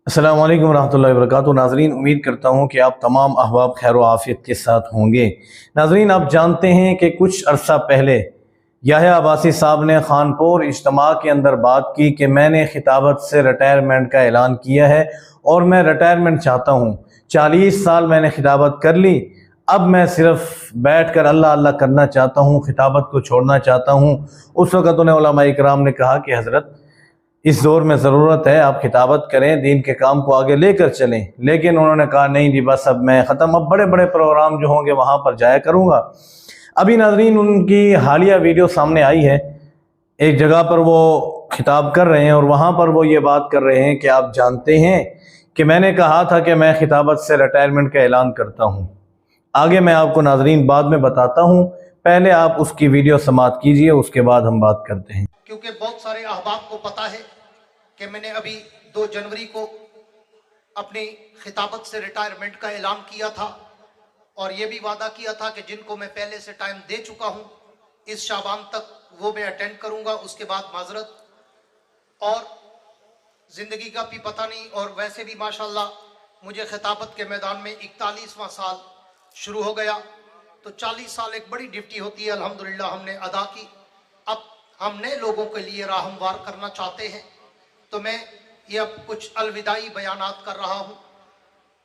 السلام علیکم ورحمۃ اللہ وبرکاتہ۔ ناظرین، امید کرتا ہوں کہ آپ تمام احباب خیر و عافیت کے ساتھ ہوں گے۔ ناظرین، آپ جانتے ہیں کہ کچھ عرصہ پہلے یحییٰ عباسی صاحب نے خانپور اجتماع کے اندر بات کی کہ میں نے خطابت سے ریٹائرمنٹ کا اعلان کیا ہے اور میں ریٹائرمنٹ چاہتا ہوں۔ 40 سال میں نے خطابت کر لی، اب میں صرف بیٹھ کر اللہ اللہ کرنا چاہتا ہوں، خطابت کو چھوڑنا چاہتا ہوں۔ اس وقت انہیں علماء اکرام نے کہا کہ حضرت، اس دور میں ضرورت ہے آپ خطابت کریں، دین کے کام کو آگے لے کر چلیں، لیکن انہوں نے کہا نہیں جی بس اب میں ختم، اب بڑے بڑے پروگرام جو ہوں گے وہاں پر جایا کروں گا۔ ابھی ناظرین ان کی حالیہ ویڈیو سامنے آئی ہے، ایک جگہ پر وہ خطاب کر رہے ہیں اور وہاں پر وہ یہ بات کر رہے ہیں کہ آپ جانتے ہیں کہ میں نے کہا تھا کہ میں خطابت سے ریٹائرمنٹ کا اعلان کرتا ہوں۔ آگے میں آپ کو ناظرین بعد میں بتاتا ہوں، پہلے آپ اس کی ویڈیو سماعت کیجئے، اس کے بعد ہم بات کرتے ہیں۔ کیونکہ بہت سارے احباب کو پتا ہے کہ میں نے ابھی 2 جنوری کو اپنی خطابت سے ریٹائرمنٹ کا اعلان کیا تھا اور یہ بھی وعدہ کیا تھا کہ جن کو میں پہلے سے ٹائم دے چکا ہوں اس شعبان تک وہ میں اٹینڈ کروں گا، اس کے بعد معذرت۔ اور زندگی کا بھی پتہ نہیں، اور ویسے بھی ماشاءاللہ مجھے خطابت کے میدان میں 41واں سال شروع ہو گیا، تو 40 سال ایک بڑی ڈیوٹی ہوتی ہے، الحمدللہ ہم نے ادا کی۔ اب ہم نئے لوگوں کے لیے راہ ہموار کرنا چاہتے ہیں، تو میں یہ اب کچھ الوداعی بیانات کر رہا ہوں،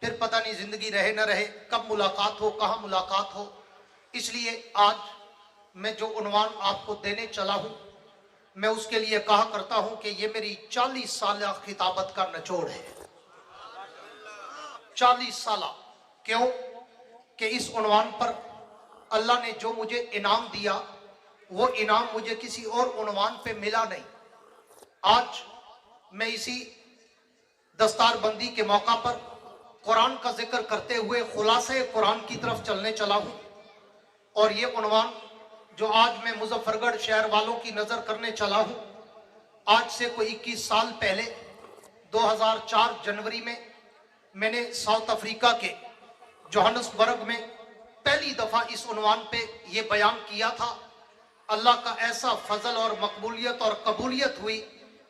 پھر پتہ نہیں زندگی رہے نہ رہے، کب ملاقات ہو، کہاں ملاقات ہو۔ اس لیے آج میں جو عنوان آپ کو دینے چلا ہوں، میں اس کے لیے کہا کرتا ہوں کہ یہ میری 40 سالہ خطابت کا نچوڑ ہے۔ 40 سالہ کیوں کہ اس عنوان پر اللہ نے جو مجھے انعام دیا وہ انعام مجھے کسی اور عنوان پہ ملا نہیں۔ آج میں اسی دستار بندی کے موقع پر قرآن کا ذکر کرتے ہوئے خلاصہ قرآن کی طرف چلنے چلا ہوں، اور یہ عنوان جو آج میں مظفر گڑھ شہر والوں کی نظر کرنے چلا ہوں، آج سے کوئی 21 سال پہلے 2004 جنوری میں نے ساؤتھ افریقہ کے جوہانسبرگ میں پہلی دفعہ اس عنوان پہ یہ بیان کیا تھا۔ اللہ کا ایسا فضل اور مقبولیت اور قبولیت ہوئی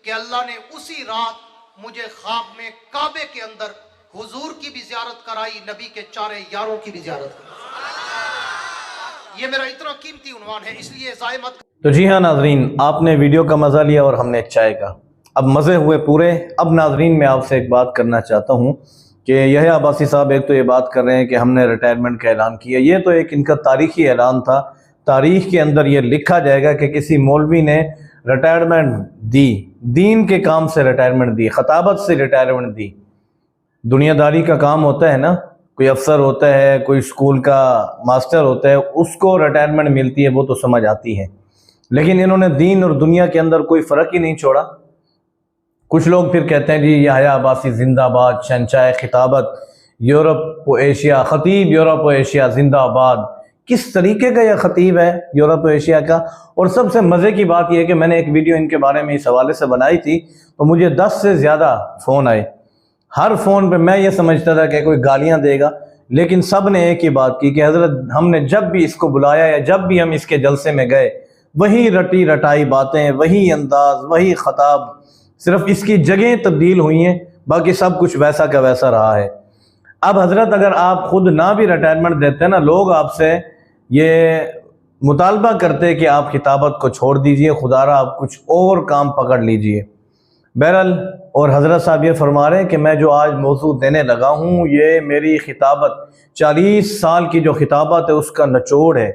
کہ اللہ نے اسی رات مجھے خواب میں کعبے کے اندر حضور کی بھی زیارت کرائی، نبی کے 4 یاروں کی بھی زیارت کرائی۔ یہ میرا اتنا قیمتی عنوان ہے، اس لیے ضائع مت۔ تو جی ہاں ناظرین، آپ نے ویڈیو کا مزہ لیا اور ہم نے چائے کا، اب مزے ہوئے پورے۔ اب ناظرین میں آپ سے ایک بات کرنا چاہتا ہوں کہ یحییٰ عباسی صاحب ایک تو یہ بات کر رہے ہیں کہ ہم نے ریٹائرمنٹ کا اعلان کیا، یہ تو ایک ان کا تاریخی اعلان تھا، تاریخ کے اندر یہ لکھا جائے گا کہ کسی مولوی نے ریٹائرمنٹ دی، دین کے کام سے ریٹائرمنٹ دی، خطابت سے ریٹائرمنٹ دی۔ دنیا داری کا کام ہوتا ہے نا، کوئی افسر ہوتا ہے، کوئی اسکول کا ماسٹر ہوتا ہے، اس کو ریٹائرمنٹ ملتی ہے، وہ تو سمجھ آتی ہے، لیکن انہوں نے دین اور دنیا کے اندر کوئی فرق ہی نہیں چھوڑا۔ کچھ لوگ پھر کہتے ہیں جی یحییٰ عباسی زندہ باد، شہنشاہ خطابت، یورپ و ایشیا، خطیب یورپ و ایشیا زندہ آباد۔ کس طریقے کا یہ خطیب ہے یورپ و ایشیا کا؟ اور سب سے مزے کی بات یہ ہے کہ میں نے ایک ویڈیو ان کے بارے میں اس حوالے سے بنائی تھی تو مجھے 10 سے زیادہ فون آئے، ہر فون پہ میں یہ سمجھتا تھا کہ کوئی گالیاں دے گا، لیکن سب نے ایک ہی بات کی کہ حضرت ہم نے جب بھی اس کو بلایا یا جب بھی ہم اس کے جلسے میں گئے، وہی رٹی رٹائی باتیں، وہی انداز، وہی خطاب، صرف اس کی جگہیں تبدیل ہوئی ہیں، باقی سب کچھ ویسا کا ویسا رہا ہے۔ اب حضرت اگر آپ خود نہ بھی ریٹائرمنٹ دیتے نا، لوگ آپ سے یہ مطالبہ کرتے کہ آپ خطابت کو چھوڑ دیجئے، خدا را آپ کچھ اور کام پکڑ لیجئے۔ بہرحال، اور حضرت صاحب یہ فرما رہے ہیں کہ میں جو آج موضوع دینے لگا ہوں یہ میری خطابت 40 سال کی جو خطابت ہے اس کا نچوڑ ہے۔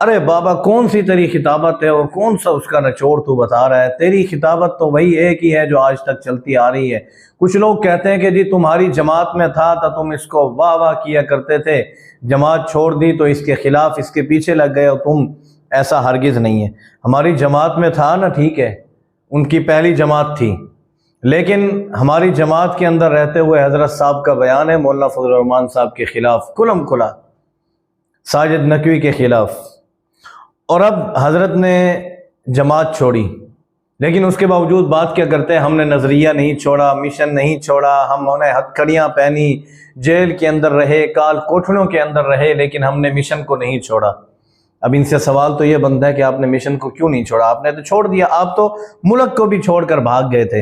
ارے بابا، کون سی تیری خطابت ہے اور کون سا اس کا نچوڑ تو بتا رہا ہے؟ تیری خطابت تو وہی ایک ہی ہے جو آج تک چلتی آ رہی ہے۔ کچھ لوگ کہتے ہیں کہ جی تمہاری جماعت میں تھا تو تم اس کو واہ واہ کیا کرتے تھے، جماعت چھوڑ دی تو اس کے خلاف اس کے پیچھے لگ گئے، اور تم، ایسا ہرگز نہیں ہے۔ ہماری جماعت میں تھا نا، ٹھیک ہے، ان کی پہلی جماعت تھی، لیکن ہماری جماعت کے اندر رہتے ہوئے حضرت صاحب کا بیان ہے مولانا فضل الرحمان صاحب کے خلاف، کلم کھلا ساجد نقوی کے خلاف، اور اب حضرت نے جماعت چھوڑی، لیکن اس کے باوجود بات کیا کرتے ہیں، ہم نے نظریہ نہیں چھوڑا، مشن نہیں چھوڑا، ہم نے ہتھ کڑیاں پہنی، جیل کے اندر رہے، کال کوٹھڑوں کے اندر رہے، لیکن ہم نے مشن کو نہیں چھوڑا۔ اب ان سے سوال تو یہ بنتا ہے کہ آپ نے مشن کو کیوں نہیں چھوڑا؟ آپ نے تو چھوڑ دیا، آپ تو ملک کو بھی چھوڑ کر بھاگ گئے تھے۔